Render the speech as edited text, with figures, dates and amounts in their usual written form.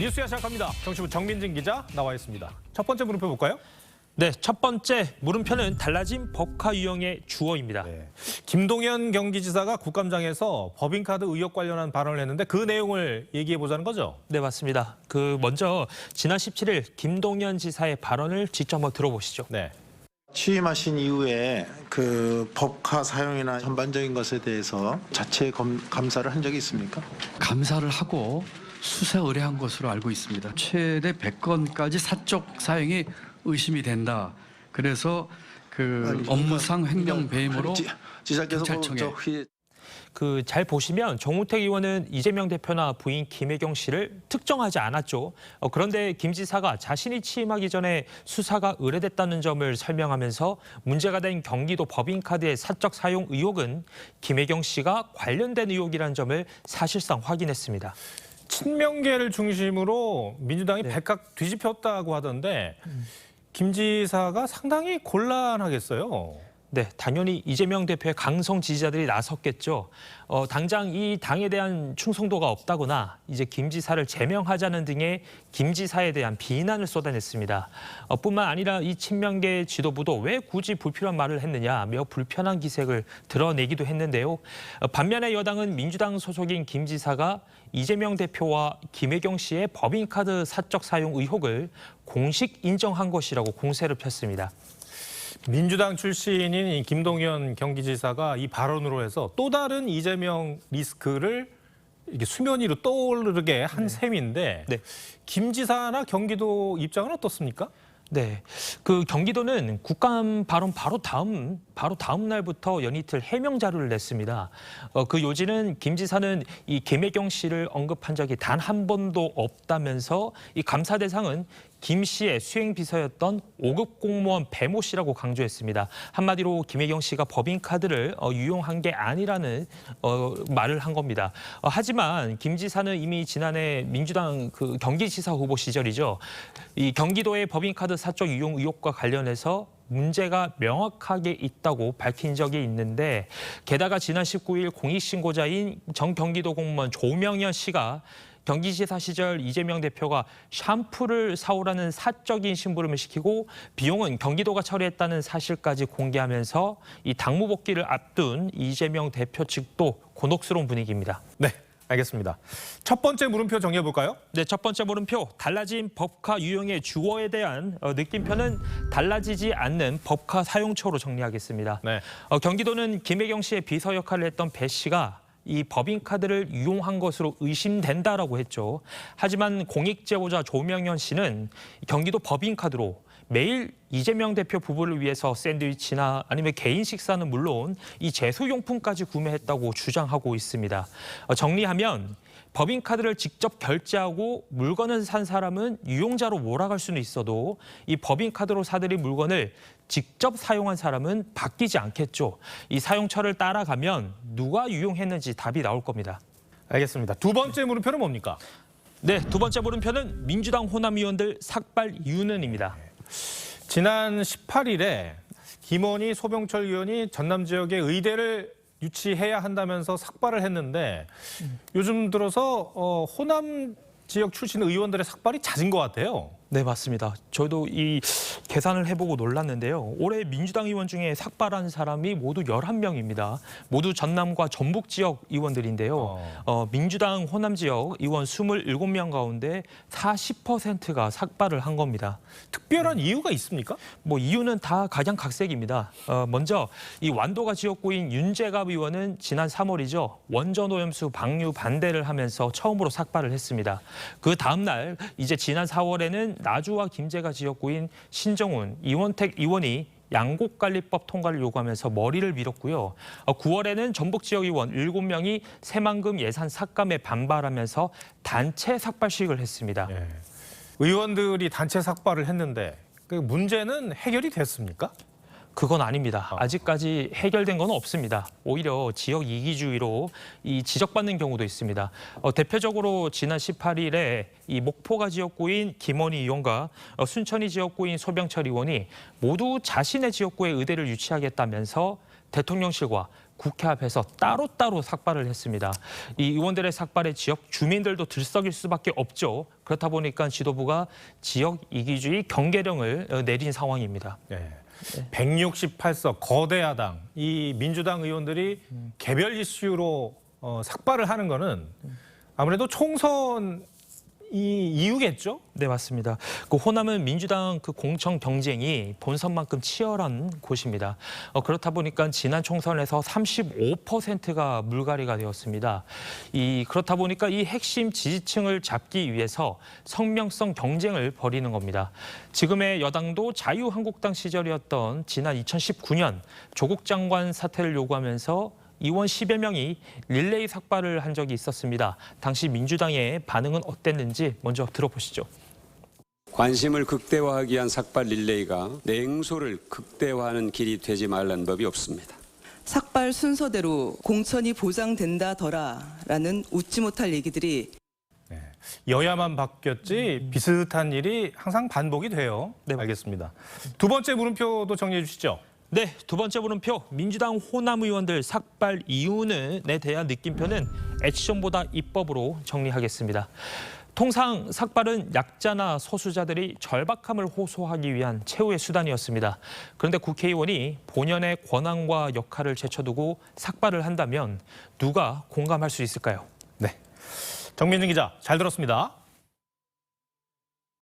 뉴스야 시작합니다. 정치부 정민진 기자 나와 있습니다. 첫 번째 물음표 볼까요? 네, 첫 번째 물음표는 달라진 법카 유형의 주어입니다. 네. 김동연 경기지사가 국감장에서 법인카드 의혹 관련한 발언을 했는데 그 내용을 얘기해 보자는 거죠? 네, 맞습니다. 먼저 지난 17일 김동연 지사의 발언을 직접 한번 들어보시죠. 네. 취임하신 이후에 그 법카 사용이나 전반적인 것에 대해서 자체 감사를 한 적이 있습니까? 감사를 하고 수사 의뢰한 것으로 알고 있습니다. 최대 100건까지 사적 사용이 의심이 된다. 그래서 업무상 횡령 배임으로 지사께서 경찰청에 잘 보시면 정우택 의원은 이재명 대표나 부인 김혜경 씨를 특정하지 않았죠. 그런데 김 지사가 자신이 취임하기 전에 수사가 의뢰됐다는 점을 설명하면서 문제가 된 경기도 법인카드의 사적 사용 의혹은 김혜경 씨가 관련된 의혹이라는 점을 사실상 확인했습니다. 친명계를 중심으로 민주당이 네. 백각 뒤집혔다고 하던데 김 지사가 상당히 곤란하겠어요. 네, 당연히 이재명 대표의 강성 지지자들이 나섰겠죠. 당장 이 당에 대한 충성도가 없다거나 이제 김 지사를 제명하자는 등의 김 지사에 대한 비난을 쏟아냈습니다. 뿐만 아니라 이 친명계 지도부도 왜 굳이 불필요한 말을 했느냐 매우 불편한 기색을 드러내기도 했는데요. 반면에 여당은 민주당 소속인 김 지사가 이재명 대표와 김혜경 씨의 법인카드 사적 사용 의혹을 공식 인정한 것이라고 공세를 폈습니다. 민주당 출신인 이 김동연 경기지사가 이 발언으로 해서 또 다른 이재명 리스크를 이렇게 수면 위로 떠오르게 한 셈인데 네. 김 지사나 경기도 입장은 어떻습니까? 네, 경기도는 국감 발언 바로 다음 날부터 연이틀 해명 자료를 냈습니다. 그 요지는 김 지사는 이 김혜경 씨를 언급한 적이 단 한 번도 없다면서 이 감사 대상은 김 씨의 수행 비서였던 5급 공무원 배모 씨라고 강조했습니다. 한마디로 김혜경 씨가 법인카드를 유용한 게 아니라는 말을 한 겁니다. 하지만 김 지사는 이미 지난해 민주당 경기지사 후보 시절이죠. 이 경기도의 법인카드 사적 유용 의혹과 관련해서 문제가 명확하게 있다고 밝힌 적이 있는데 게다가 지난 19일 공익신고자인 전 경기도 공무원 조명현 씨가 경기지사 시절 이재명 대표가 샴푸를 사오라는 사적인 심부름을 시키고 비용은 경기도가 처리했다는 사실까지 공개하면서 이 당무 복귀를 앞둔 이재명 대표 측도 곤혹스러운 분위기입니다. 네, 알겠습니다. 첫 번째 물음표 정리해 볼까요? 네, 첫 번째 물음표 달라진 법카 유형의 주어에 대한 느낌표는 달라지지 않는 법카 사용처로 정리하겠습니다. 네. 경기도는 김혜경 씨의 비서 역할을 했던 배 씨가 이 법인카드를 유용한 것으로 의심된다라고 했죠. 하지만 공익제보자 조명현 씨는 경기도 법인카드로 매일 이재명 대표 부부를 위해서 샌드위치나 아니면 개인 식사는 물론 이 제수용품까지 구매했다고 주장하고 있습니다. 정리하면 법인카드를 직접 결제하고 물건을 산 사람은 유용자로 몰아갈 수는 있어도 이 법인카드로 사들인 물건을 직접 사용한 사람은 바뀌지 않겠죠. 이 사용처를 따라가면 누가 유용했는지 답이 나올 겁니다. 알겠습니다. 두 번째 물음표는 뭡니까? 네, 두 번째 물음표는 민주당 호남 의원들 삭발 이유는입니다. 지난 18일에 김원희 소병철 의원이 전남 지역의 의대를 유치해야 한다면서 삭발을 했는데 요즘 들어서 호남 지역 출신 의원들의 삭발이 잦은 것 같아요. 네, 맞습니다. 저도 이 계산을 해보고 놀랐는데요. 올해 민주당 의원 중에 삭발한 사람이 모두 11명입니다. 모두 전남과 전북 지역 의원들인데요. 민주당 호남 지역 의원 27명 가운데 40%가 삭발을 한 겁니다. 특별한 이유가 있습니까? 이유는 다 각양각색입니다. 먼저 이 완도가 지역구인 윤재갑 의원은 지난 3월이죠. 원전 오염수 방류 반대를 하면서 처음으로 삭발을 했습니다. 그 다음 날 이제 지난 4월에는 나주와 김제가 지역구인 신정훈, 이원택 의원이 양곡관리법 통과를 요구하면서 머리를 밀었고요. 9월에는 전북 지역 의원 7명이 새만금 예산 삭감에 반발하면서 단체 삭발식을 했습니다. 네. 의원들이 단체 삭발을 했는데 그 문제는 해결이 됐습니까? 그건 아닙니다. 아직까지 해결된 건 없습니다. 오히려 지역 이기주의로 이 지적받는 경우도 있습니다. 대표적으로 지난 18일에 이 목포가 지역구인 김원희 의원과 순천이 지역구인 소병철 의원이 모두 자신의 지역구에 의대를 유치하겠다면서 대통령실과 국회 앞에서 따로따로 삭발을 했습니다. 이 의원들의 삭발에 지역 주민들도 들썩일 수밖에 없죠. 그렇다 보니까 지도부가 지역 이기주의 경계령을 내린 상황입니다. 네. 168석 거대 야당, 이 민주당 의원들이 개별 이슈로 삭발을 하는 거는 아무래도 총선 이유겠죠? 네, 맞습니다. 그 호남은 민주당 그 공천 경쟁이 본선만큼 치열한 곳입니다. 그렇다 보니까 지난 총선에서 35%가 물갈이가 되었습니다. 그렇다 보니까 이 핵심 지지층을 잡기 위해서 성명성 경쟁을 벌이는 겁니다. 지금의 여당도 자유한국당 시절이었던 지난 2019년 조국 장관 사퇴를 요구하면서 의원 10여 명이 릴레이 삭발을 한 적이 있었습니다. 당시 민주당의 반응은 어땠는지 먼저 들어보시죠. 관심을 극대화하기 위한 삭발 릴레이가 냉소를 극대화하는 길이 되지 말라는 법이 없습니다. 삭발 순서대로 공천이 보장된다더라라는 웃지 못할 얘기들이 여야만 바뀌었지 비슷한 일이 항상 반복이 돼요. 네. 알겠습니다. 두 번째 물음표도 정리해 주시죠. 네, 두 번째 물음표. 민주당 호남 의원들 삭발 이유에 대한 느낌표는 액션보다 입법으로 정리하겠습니다. 통상 삭발은 약자나 소수자들이 절박함을 호소하기 위한 최후의 수단이었습니다. 그런데 국회의원이 본연의 권한과 역할을 제쳐두고 삭발을 한다면 누가 공감할 수 있을까요? 네, 정민준 기자 잘 들었습니다.